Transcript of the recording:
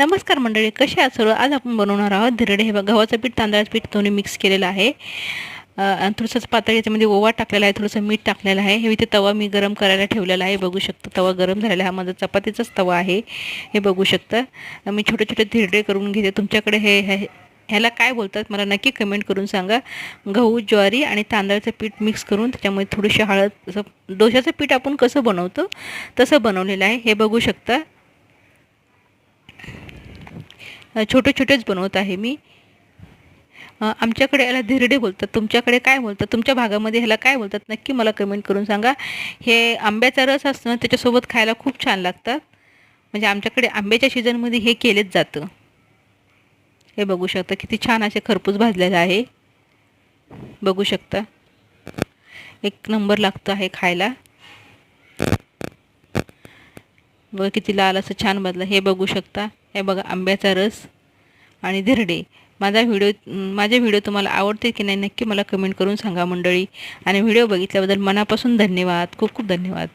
नमस्कार मंडळी, कसे आहात सर्व? आज आपण बनवणार आहोत धिरडे. हे बघा, गव्हाचं पीठ तांदळाचं पीठ दोन्ही मिक्स केलेलं आहे आणि थोडंसं पातळ याच्यामध्ये ओवा टाकलेला आहे, थोडंसं मीठ टाकलेलं आहे. हे इथे तवा मी गरम करायला ठेवलेला आहे, बघू शकता. तवा गरम झालेला आहे. हा माझा चपातीचाच तवा आहे, हे बघू शकता. मी छोटे छोटे धिरडे करून घेते. तुमच्याकडे ह्याला काय बोलतात मला नक्की कमेंट करून सांगा. गहू, ज्वारी आणि तांदळाचं पीठ मिक्स करून त्याच्यामध्ये थोडीशी हळद, असं डोशाचं पीठ आपण कसं बनवतो तसं बनवलेलं आहे, हे बघू शकता. छोटे छोटेच बनवत आहे मी. आमच्याकडे याला धिरडे बोलतात. तुमच्याकडे काय बोलतात? तुमच्या भागामध्ये ह्याला काय बोलतात नक्की मला कमेंट करून सांगा. हे आंब्याचा रस असतो ना, त्याच्यासोबत खायला खूप छान लागतात. म्हणजे आमच्याकडे आंब्याच्या सीझनमध्ये हे केलेच जातं. हे बघू शकता, किती छान असे खरपूस भाजलेलं आहे, बघू शकता. एक नंबर लागतं आहे खायला. बघा किती लाल असं छान भाजलं, हे बघू शकता. हे बघा, आंब्याचा रस आणि धिरडे. माझे व्हिडिओ तुम्हाला आवडते की नाही नक्की मला कमेंट करून सांगा मंडळी. आणि व्हिडिओ बघितल्याबद्दल मनापासून धन्यवाद, खूप खूप धन्यवाद.